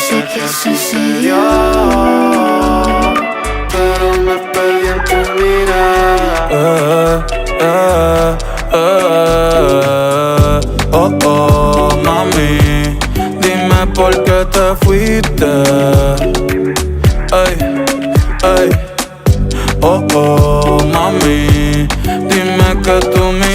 sé qué sucedió, pero me perdí en tu mirada. Oh, oh, mami, dime por qué te fuiste. Ay, ay,